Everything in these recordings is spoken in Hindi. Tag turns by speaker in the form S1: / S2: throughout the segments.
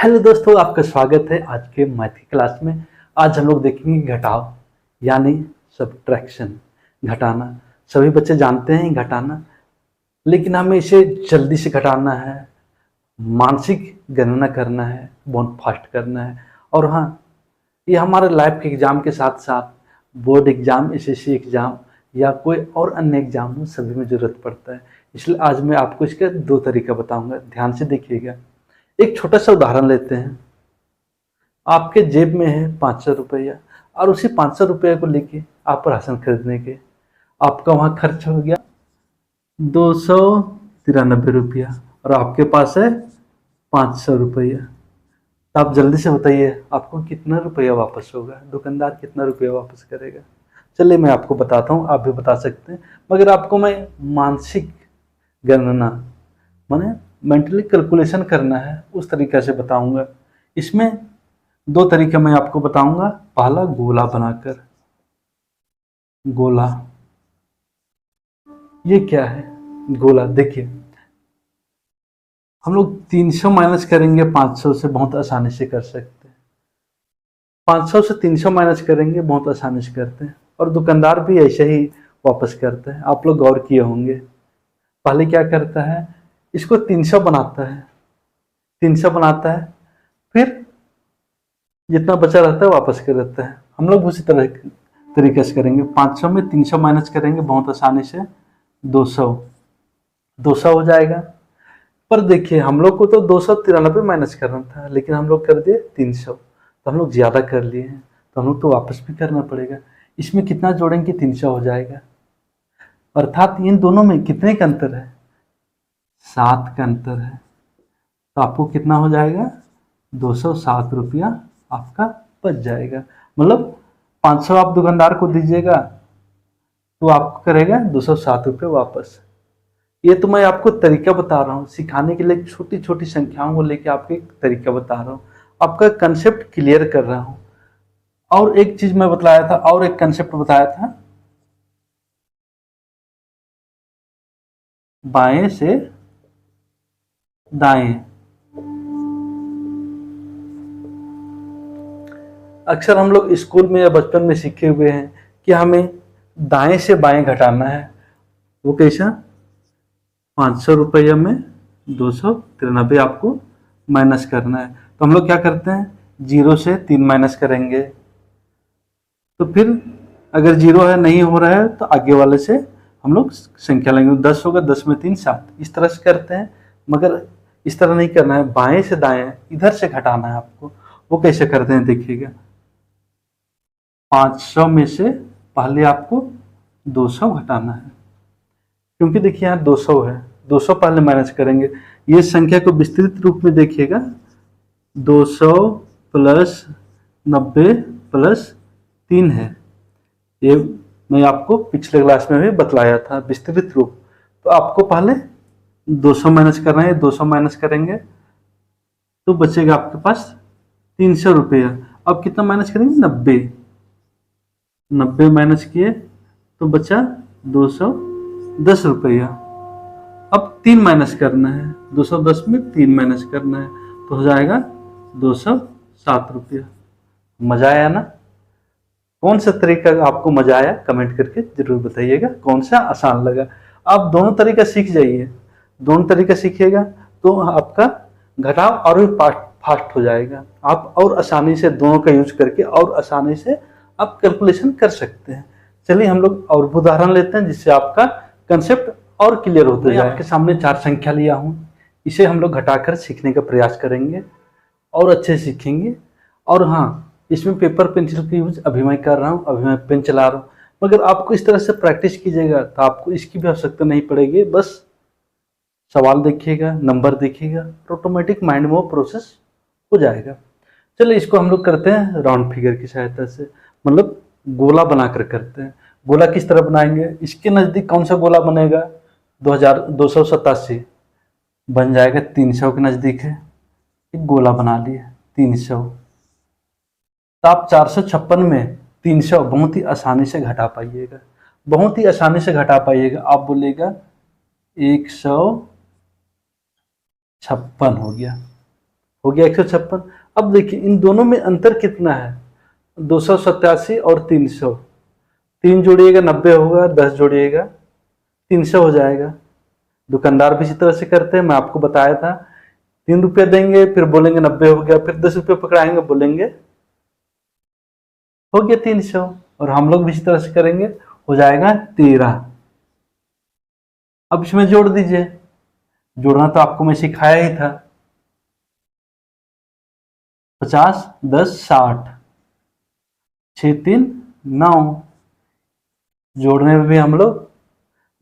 S1: हेलो दोस्तों, आपका स्वागत है आज के मैथ की क्लास में। आज हम लोग देखेंगे घटाव यानी सब्ट्रैक्शन, घटाना। सभी बच्चे जानते हैं घटाना, लेकिन हमें इसे जल्दी से घटाना है, मानसिक गणना करना है, बहुत फास्ट करना है। और हाँ, ये हमारे लाइफ के एग्ज़ाम के साथ साथ बोर्ड एग्ज़ाम, एसएससी एग्ज़ाम या कोई और अन्य एग्ज़ाम हो, सभी में ज़रूरत पड़ता है। इसलिए आज मैं आपको इसका दो तरीका बताऊंगा, ध्यान से देखिएगा। एक छोटा सा उदाहरण लेते हैं। आपके जेब में है 500 रुपया और उसी 500 रुपये को लेके आप राशन खरीदने के, आपका वहाँ खर्च हो गया 293 रुपया और आपके पास है 500 रुपया। तो आप जल्दी से बताइए आपको कितना रुपया वापस होगा, दुकानदार कितना रुपया वापस करेगा। चलिए मैं आपको बताता हूँ, आप भी बता सकते हैं, मगर आपको मैं मानसिक गणना माने मेंटली कैलकुलेशन करना है उस तरीके से बताऊंगा। इसमें दो तरीके मैं आपको बताऊंगा। पहला, गोला बनाकर। गोला, ये क्या है गोला? देखिए, हम लोग 300 माइनस करेंगे 500 से, बहुत आसानी से कर सकते हैं। 500 से 300 माइनस करेंगे, बहुत आसानी से करते हैं। और दुकानदार भी ऐसे ही वापस करते हैं, आप लोग गौर किए होंगे। पहले क्या करता है, इसको 300 बनाता है, 300 बनाता है, फिर जितना बचा रहता है वापस कर देता है। हम लोग उसी तरह तरीके से करेंगे। 500 में 300 माइनस करेंगे बहुत आसानी से, 200 200 हो जाएगा। पर देखिए, हम लोग को तो 293 माइनस करना था, लेकिन हम लोग कर दिए 300, तो हम लोग ज़्यादा कर लिए हैं, तो हम लोग तो वापस भी करना पड़ेगा। इसमें कितना जोड़ेंगे, 300 हो जाएगा। अर्थात इन दोनों में कितने का अंतर है, 7 का अंतर है। तो आपको कितना हो जाएगा, 207 रुपया आपका बच जाएगा। मतलब 500 आप दुकानदार को दीजिएगा तो आपको करेगा 207 रुपये वापस। ये तो मैं आपको तरीका बता रहा हूँ सिखाने के लिए, छोटी छोटी संख्याओं को लेके आपको एक तरीका बता रहा हूँ, आपका कंसेप्ट क्लियर कर रहा हूँ। और एक चीज मैं बताया था, और एक कंसेप्ट बताया था, बाएं से दाएं। अक्सर हम लोग स्कूल में या बचपन में सीखे हुए हैं कि हमें दाएं से बाएं घटाना है। वो कैसा, 500 रुपये में 293 आपको माइनस करना है। तो हम लोग क्या करते हैं, 0 से 3 माइनस करेंगे, तो फिर अगर 0 है, नहीं हो रहा है, तो आगे वाले से हम लोग संख्या लेंगे। 10 होगा, 10 में 3 7, इस तरह से करते हैं। मगर इस तरह नहीं करना है, बाएं से दाएं इधर से घटाना है आपको। वो कैसे करते हैं देखिएगा। 500 में से पहले आपको 200 घटाना है, क्योंकि देखिए यहाँ 200 है, 200 पहले माइनस करेंगे। ये संख्या को विस्तृत रूप में देखिएगा, 200 प्लस 90 प्लस 3 है। ये मैं आपको पिछले क्लास में भी बतलाया था विस्तृत रूप। तो आपको पहले 200 माइनस करना है, 200 माइनस करेंगे तो बचेगा आपके पास 300 रुपया। अब कितना माइनस करेंगे, 90 माइनस किए तो बचा 210 रुपया। अब 3 माइनस करना है, 210 में 3 माइनस करना है, तो हो जाएगा 207 रुपया। मजा आया ना? कौन सा तरीका आपको मजा आया, कमेंट करके जरूर बताइएगा, कौन सा आसान लगा। आप दोनों तरीका सीख जाइए, दोनों तरीका सीखिएगा तो आपका घटाव और भी फास्ट हो जाएगा। आप और आसानी से दोनों का यूज करके और आसानी से आप कैलकुलेशन कर सकते हैं। चलिए हम लोग और उदाहरण लेते हैं, जिससे आपका कंसेप्ट और क्लियर होता जाए। आपके सामने 4 संख्या लिया हूँ, इसे हम लोग घटाकर सीखने का प्रयास करेंगे और अच्छे सीखेंगे। और हाँ, इसमें पेपर पेंसिल का यूज अभी मैं कर रहा हूँ, अभी मैं पेन चला रहा हूँ, मगर आपको इस तरह से प्रैक्टिस कीजिएगा तो आपको इसकी भी आवश्यकता नहीं पड़ेगी। बस सवाल देखिएगा, नंबर देखिएगा, ऑटोमेटिक माइंड में वो प्रोसेस हो जाएगा। चलिए इसको हम लोग करते हैं राउंड फिगर की सहायता से, मतलब गोला बनाकर करते हैं। गोला किस तरह बनाएंगे, इसके नज़दीक कौन सा गोला बनेगा, 2287 बन जाएगा, 300 के नज़दीक है, एक गोला बना लिया 300। तो आप 456 में 300 बहुत ही आसानी से घटा पाइएगा, बहुत ही आसानी से घटा पाइएगा। आप बोलिएगा 156 हो गया। हो गया 156। अब देखिए इन दोनों में अंतर कितना है, 287 और 300। 3 जोड़िएगा 90 होगा, 10 जोड़िएगा 300 हो जाएगा। दुकानदार भी इसी तरह से करते हैं, मैं आपको बताया था। 3 रुपये देंगे, फिर बोलेंगे 90 हो गया, फिर 10 रुपये पकड़ाएंगे, बोलेंगे हो गया 300। और हम लोग भी इसी तरह से करेंगे, हो जाएगा 13। अब इसमें जोड़ दीजिए, जोड़ना तो आपको मैं सिखाया ही था। 50 10 60, 6 3 9। जोड़ने में भी हम लोग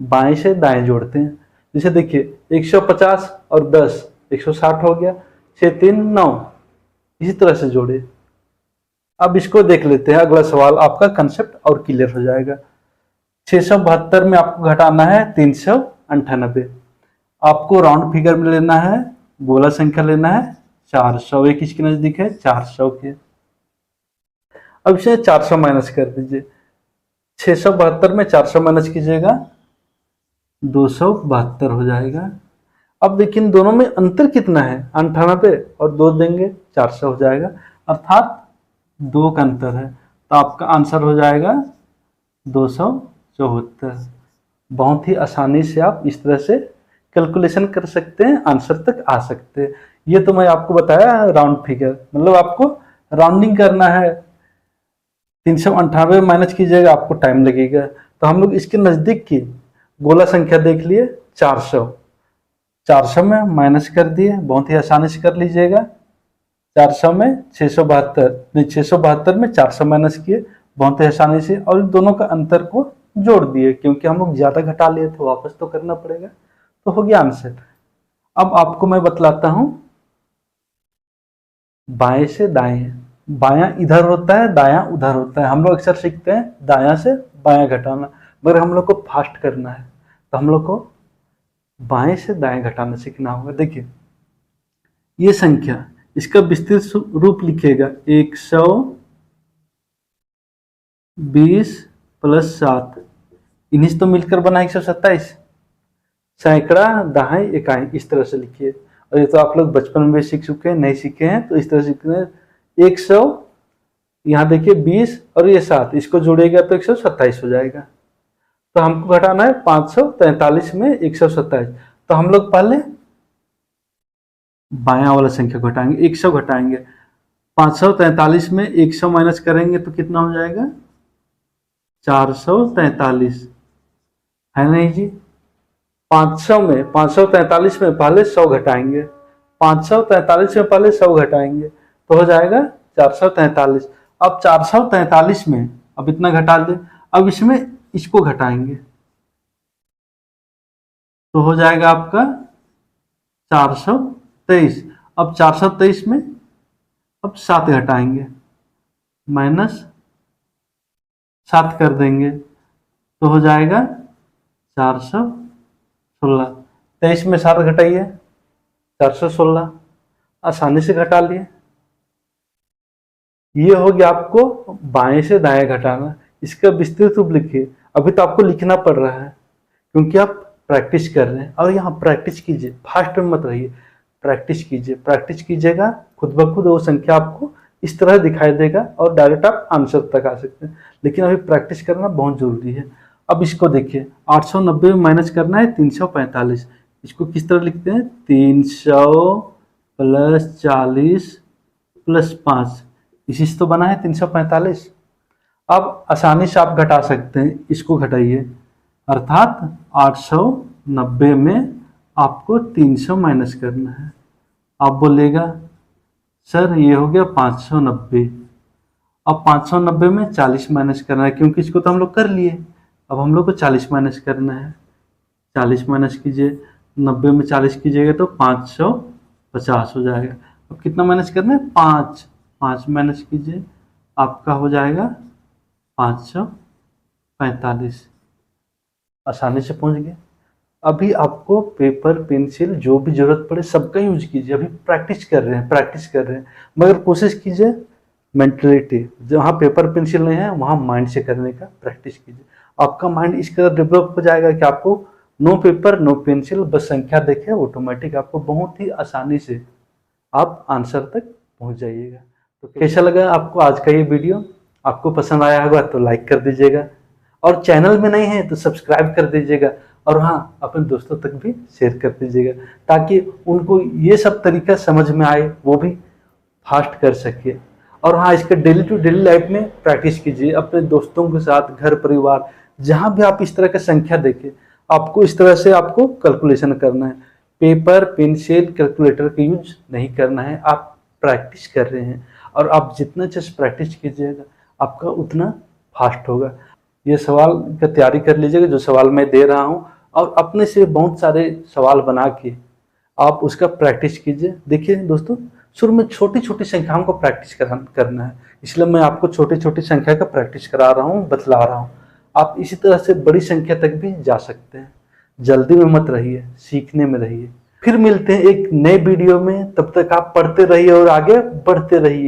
S1: बाएं से दाएं जोड़ते हैं। जैसे देखिए 150 और 10 160 हो गया, 6 3 9, इसी तरह से जोड़े। अब इसको देख लेते हैं, अगला सवाल, आपका कंसेप्ट और क्लियर हो जाएगा। 672 में आपको घटाना है 398। आपको राउंड फिगर में लेना है, गोला संख्या लेना है 400। एक इसके नजदीक है 400 के। अब इसे 400 माइनस कर दीजिए। 672 में 400 माइनस कीजिएगा, 272 हो जाएगा। अब देखिए इन दोनों में अंतर कितना है, 98 और 2 देंगे 400 हो जाएगा, अर्थात 2 का अंतर है। तो आपका आंसर हो जाएगा 274। बहुत ही आसानी से आप इस तरह से कैलकुलेशन कर सकते हैं, आंसर तक आ सकते हैं। ये तो मैं आपको बताया राउंड फिगर, मतलब आपको राउंडिंग करना है। 398 माइनस कीजिएगा, आपको टाइम लगेगा। तो हम लोग इसके नजदीक की गोला संख्या देख लिए 400। 400 में माइनस कर दिए, बहुत ही आसानी से कर लीजिएगा। 400 में 672 नहीं, 672 में 400 माइनस किए बहुत ही आसानी से, और दोनों का अंतर को जोड़ दिए, क्योंकि हम लोग ज्यादा घटा लिए तो वापस तो करना पड़ेगा। तो हो गया आंसर। अब आपको मैं बतलाता हूं, बाएं से दाएं, बायां इधर होता है, दायां उधर होता है। हम लोग अक्सर सीखते हैं दायां से बायां घटाना, मगर हम लोग को फास्ट करना है, तो हम लोग को बाएं से दाएं घटाना सीखना होगा। देखिए ये संख्या, इसका विस्तृत रूप लिखिएगा 120 प्लस 7, इन्हीं से तो मिलकर बना 127। सैकड़ा दहाई इकाई, इस तरह से लिखिए। और ये तो आप लोग बचपन में भी सीख चुके हैं, नहीं सीखे हैं तो इस तरह सीखते हैं। 100, यहाँ देखिए 20 और ये 7, इसको जोड़ेगा तो 127 हो जाएगा। तो हमको घटाना है 543 में 127। तो हम लोग पहले बायां वाला संख्या घटाएंगे, 100 घटाएंगे। 543 में 100 माइनस करेंगे तो कितना हो जाएगा, 443, है नहीं जी। 543 में पहले 100 घटाएंगे, 543 में पहले 100 घटाएंगे तो हो जाएगा 443। अब 443 में अब इतना घटा दे, अब इसमें इसको घटाएंगे तो हो जाएगा आपका 423। अब 423 में अब 7 घटाएंगे, माइनस 7 कर देंगे तो हो जाएगा 416। 23 में 7 घटाइए, 416, आसानी से घटा लिए। ये हो गया आपको बाएं से दाएं घटाना। इसका विस्तृत रूप लिखिए। अभी तो आपको लिखना पड़ रहा है क्योंकि आप प्रैक्टिस कर रहे हैं, और यहाँ प्रैक्टिस कीजिए, फास्ट में मत रहिए, प्रैक्टिस कीजिए। प्रैक्टिस कीजिएगा, खुद ब खुद वो संख्या आपको इस तरह दिखाई देगा और डायरेक्ट आप आंसर तक आ सकते हैं। लेकिन अभी प्रैक्टिस करना बहुत जरूरी है। अब इसको देखिए, 890 में माइनस करना है 345। इसको किस तरह लिखते हैं, 300 प्लस 40 प्लस 5, इसी से तो बना है 345। अब आसानी से आप घटा सकते हैं, इसको घटाइए, अर्थात 890 में आपको 300 माइनस करना है। आप बोलेगा सर ये हो गया 590। अब 590 में 40 माइनस करना है, क्योंकि इसको तो हम लोग कर लिए। अब हम लोग को 40 माइनस करना है। 40 माइनस कीजिए, 90 में 40 कीजिएगा तो 550 हो जाएगा। अब कितना माइनस करना है, 5 माइनस कीजिए, आपका हो जाएगा 545। आसानी से पहुंच गए। अभी आपको पेपर पेंसिल जो भी जरूरत पड़े सबका यूज कीजिए। अभी प्रैक्टिस कर रहे हैं, मगर कोशिश कीजिए मेंटलिटी, जहाँ पेपर पेंसिल नहीं है वहाँ माइंड से करने का प्रैक्टिस कीजिए। आपका माइंड इस कदर डेवलप हो जाएगा कि आपको नो पेपर नो पेंसिल, बस संख्या देखे ऑटोमेटिक आपको बहुत ही आसानी से आप आंसर तक पहुंच जाइएगा। तो कैसा लगा आपको आज का ये वीडियो? आपको पसंद आया होगा तो लाइक कर दीजिएगा, और चैनल में नहीं है तो सब्सक्राइब कर दीजिएगा, और हाँ, अपने दोस्तों तक भी शेयर कर दीजिएगा ताकि उनको ये सब तरीका समझ में आए, वो भी फास्ट कर सके। और हाँ, इसका डेली टू डेली लाइफ में प्रैक्टिस कीजिए अपने दोस्तों के साथ, घर परिवार, जहाँ भी आप इस तरह का संख्या देखें, आपको इस तरह से आपको कैलकुलेशन करना है। पेपर, पेंसिल, कैलकुलेटर का यूज नहीं करना है। आप प्रैक्टिस कर रहे हैं, और आप जितना अच्छे से प्रैक्टिस कीजिएगा आपका उतना फास्ट होगा। ये सवाल का तैयारी कर लीजिएगा जो सवाल मैं दे रहा हूँ, और अपने से बहुत सारे सवाल बना के आप उसका प्रैक्टिस कीजिए। देखिए दोस्तों, शुरू में छोटी छोटी संख्याओं को प्रैक्टिस करना है, इसलिए मैं आपको छोटी छोटी संख्या का प्रैक्टिस करा रहा हूँ, बतला रहा हूँ। आप इसी तरह से बड़ी संख्या तक भी जा सकते हैं। जल्दी में मत रहिए, सीखने में रहिए। फिर मिलते हैं एक नए वीडियो में, तब तक आप पढ़ते रहिए और आगे बढ़ते रहिए।